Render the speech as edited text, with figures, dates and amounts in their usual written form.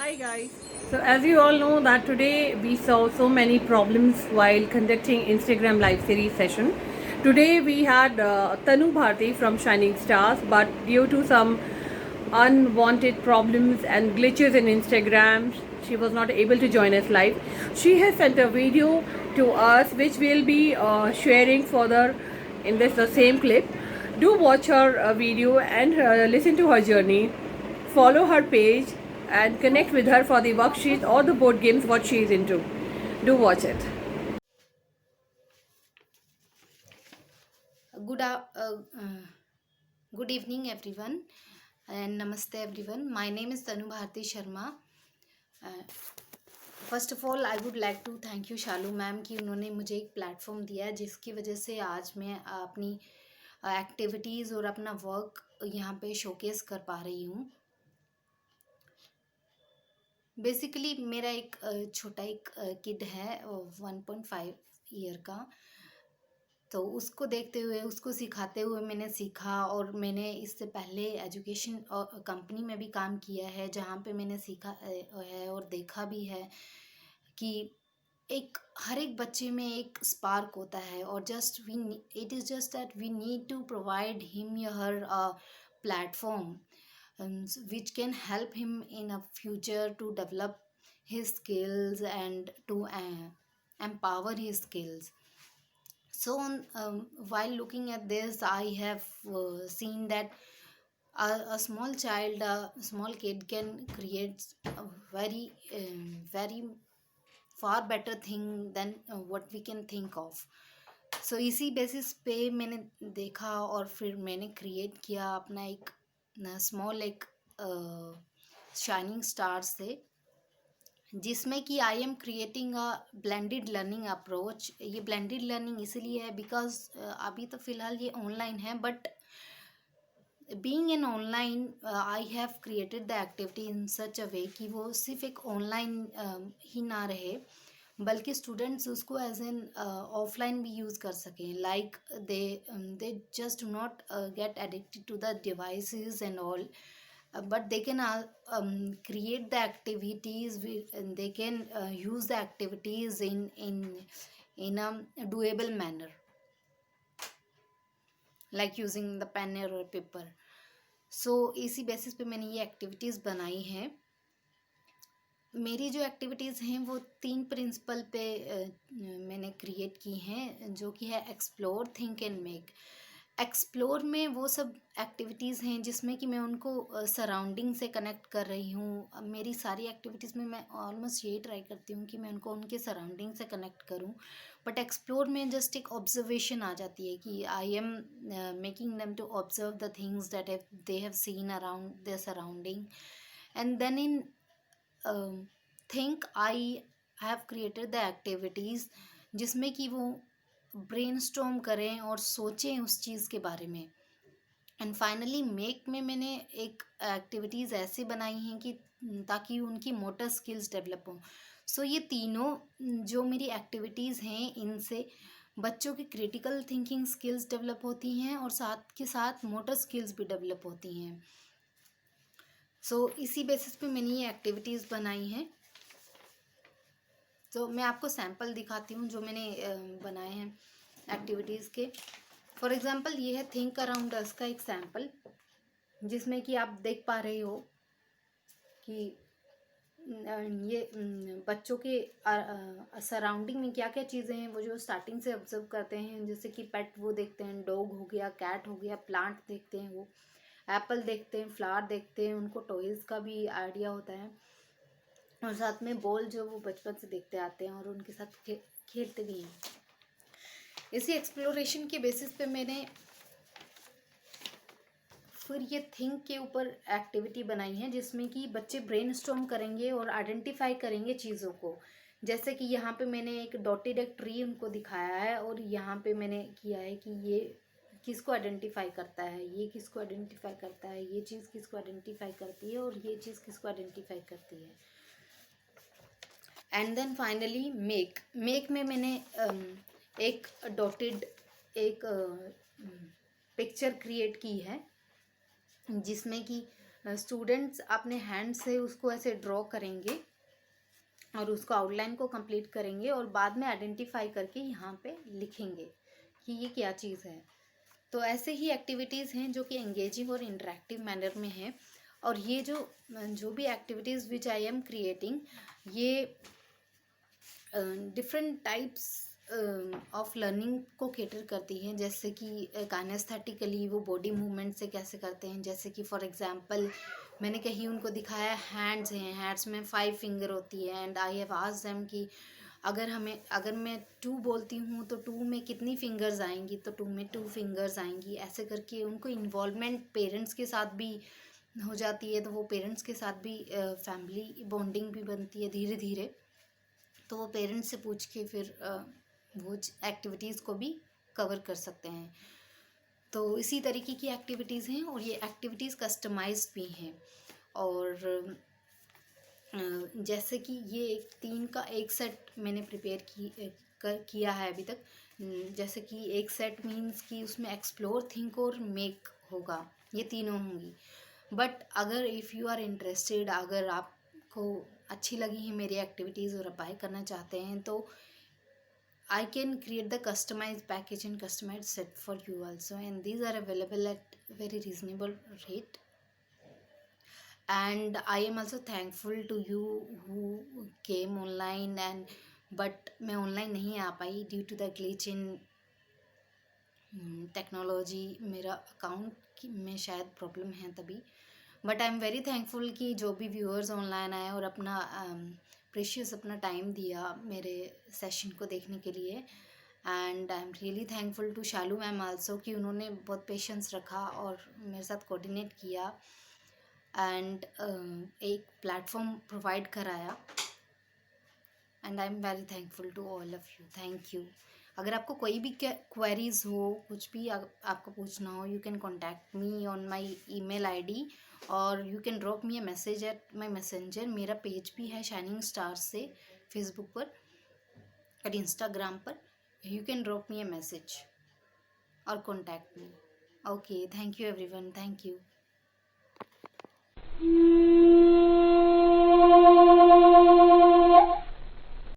Hi guys. So as you all know that today we saw so many problems while conducting Instagram live series session. Today we had Tanu Bharti from Shining Stars, but due to some unwanted problems and glitches in Instagram, she was not able to join us live. She has sent a video to us which we'll be sharing further in this the same clip. Do watch her video and listen to her journey. Follow her page and connect with her for the worksheets or the board games what she is into. Do watch it. Good, uh, uh, uh, good evening, everyone, and namaste, everyone. My name is Tanu Bharti Sharma. Uh, first of all I would like to thank you Shalu ma'am कि उन्होंने मुझे एक platform दिया है जिसकी वजह से आज मैं अपनी एक्टिविटीज़ और अपना वर्क यहाँ पे शोकेस कर पा रही हूँ. बेसिकली मेरा एक छोटा एक किड है 1.5 ईयर का. तो उसको देखते हुए उसको सिखाते हुए मैंने सीखा और मैंने इससे पहले एजुकेशन और कंपनी में भी काम किया है जहाँ पे मैंने सीखा है और देखा भी है कि एक हर एक बच्चे में एक स्पार्क होता है और just we it is just that we need to provide him या her platform which can help him in a future to develop his skills and to empower his skills. So while looking at this, I have seen that a small child, a small kid can create a very far better thing than what we can think of. So इसी basis पे मैंने देखा और फिर मैंने create किया अपना एक स्मॉल एक शाइनिंग स्टार से, जिसमें कि I am creating a blended learning approach. ये ब्लेंडेड लर्निंग इसीलिए है बिकॉज अभी तो फ़िलहाल ये ऑनलाइन है, but being in online I have created the activity in such a way कि वो सिर्फ एक ऑनलाइन ही ना रहे बल्कि स्टूडेंट्स उसको एज एन ऑफलाइन भी यूज़ कर सकें. Like they just do not get addicted to the devices and all, but they can create the activities and they can use the activities in a doable manner, like using the pen or paper. So इसी basis पे मैंने ये activities बनाई हैं. मेरी जो activities हैं वो 3 प्रिंसिपल पे मैंने क्रिएट की हैं, जो कि है explore, think and make. Explore में वो सब एक्टिविटीज़ हैं जिसमें कि मैं उनको सराउंडिंग से कनेक्ट कर रही हूँ. मेरी सारी एक्टिविटीज़ में मैं ऑलमोस्ट यही ट्राई करती हूँ कि मैं उनको उनके सराउंडिंग से कनेक्ट करूँ. बट एक्सप्लोर में जस्ट एक ऑब्जर्वेशन आ जाती है कि I am making them to observe the things that they have seen around their surrounding. And then in think I have created the activities जिसमें कि वो ब्रेनस्टॉर्म करें और सोचें उस चीज़ के बारे में. एंड फाइनली मेक में मैंने एक एक्टिविटीज़ ऐसे बनाई हैं कि ताकि उनकी मोटर स्किल्स डेवलप हों. सो ये तीनों जो मेरी एक्टिविटीज़ हैं इनसे बच्चों की क्रिटिकल थिंकिंग स्किल्स डेवलप होती हैं और साथ के साथ मोटर स्किल्स भी डेवलप होती हैं. सो इसी बेसिस पे मैंने ये एक्टिविटीज़ बनाई हैं. तो मैं आपको सैम्पल दिखाती हूँ जो मैंने बनाए हैं एक्टिविटीज़ के. फॉर एग्ज़ाम्पल ये है थिंक अराउंड अस का एक सैम्पल, जिसमें कि आप देख पा रहे हो कि ये बच्चों के सराउंडिंग में क्या क्या चीज़ें हैं वो जो स्टार्टिंग से ऑब्जर्व करते हैं. जैसे कि पेट वो देखते हैं, डॉग हो गया, कैट हो गया, प्लांट देखते हैं, वो एप्पल देखते हैं, फ्लावर देखते हैं, उनको टॉयज़ का भी आइडिया होता है और साथ में बॉल जो वो बचपन से देखते आते हैं और उनके साथ खेलते भी हैं. इसी एक्सप्लोरेशन के बेसिस पे मैंने फिर ये थिंक के ऊपर एक्टिविटी बनाई है जिसमें कि बच्चे ब्रेनस्टॉर्म करेंगे और आइडेंटिफाई करेंगे चीज़ों को. जैसे कि यहाँ पे मैंने एक डॉटेड एक ट्री उनको दिखाया है और यहाँ पे मैंने किया है कि ये किसको आइडेंटिफाई करता है, ये किसको आइडेंटिफाई करता है, ये चीज़ किसको आइडेंटिफाई करती है और ये चीज़ किसको आइडेंटिफाई करती है. एंड देन फाइनली मेक में मैंने एक डॉटेड एक पिक्चर क्रिएट की है जिसमें कि स्टूडेंट्स अपने हैंड से उसको ऐसे ड्रॉ करेंगे और उसको आउटलाइन को कंप्लीट करेंगे और बाद में आइडेंटिफाई करके यहाँ पे लिखेंगे कि ये क्या चीज़ है। तो ऐसे ही एक्टिविटीज़ हैं जो कि एंगेजिंग और इंटरेक्टिव मैनर में है। और ये जो भी activities which I am creating, ये डिफरेंट टाइप्स ऑफ लर्निंग को केटर करती हैं। जैसे कि काइनेस्थेटिकली वो बॉडी मूवमेंट से कैसे करते हैं, जैसे कि फॉर एग्जांपल मैंने कहीं उनको दिखाया हैंड्स हैं, हैंड्स में 5 फिंगर होती है and I have asked them कि अगर मैं 2 बोलती हूँ तो 2 में कितनी फिंगर्स आएंगी, तो 2 में 2 फिंगर्स आएंगी। ऐसे करके उनको इन्वॉल्वमेंट पेरेंट्स के साथ भी हो जाती है, तो वो पेरेंट्स के साथ भी फैमिली बॉन्डिंग भी बनती है धीरे धीरे। तो वो पेरेंट्स से पूछ के फिर वो एक्टिविटीज़ को भी कवर कर सकते हैं। तो इसी तरीके की एक्टिविटीज़ हैं और ये एक्टिविटीज़ कस्टमाइज्ड भी हैं। और जैसे कि ये 3 का एक सेट मैंने प्रिपेयर किया है अभी तक। जैसे कि एक सेट मीन्स कि उसमें एक्सप्लोर, थिंक और मेक होगा, ये तीनों होंगी। बट अगर इफ़ यू आर इंटरेस्टेड, अगर आपको अच्छी लगी है मेरी एक्टिविटीज़ और आप बाय करना चाहते हैं, तो I can create the customized package and customized set for you also, and these are available at very reasonable rate. And I am also thankful to you who came online, and but मैं online नहीं आ पाई due to the glitch in technology. मेरा account में शायद problem है तभी। But I am very thankful कि जो भी व्यूअर्स ऑनलाइन आए और अपना प्रेशियस अपना टाइम दिया मेरे सेशन को देखने के लिए। And I am really thankful to Shalu ma'am also कि उन्होंने बहुत पेशेंस रखा और मेरे साथ कोऑर्डिनेट किया एंड एक प्लेटफॉर्म प्रोवाइड कराया। And I am very thankful to all of you, thank you. अगर आपको कोई भी क्वेरीज हो, कुछ भी आपको पूछना हो, you can contact me on my email ID और you can drop me a message at my messenger. मेरा पेज भी है शाइनिंग स्टार्स से फेसबुक पर और इंस्टाग्राम पर। You can drop me a message और contact me. Okay, thank you everyone, thank you.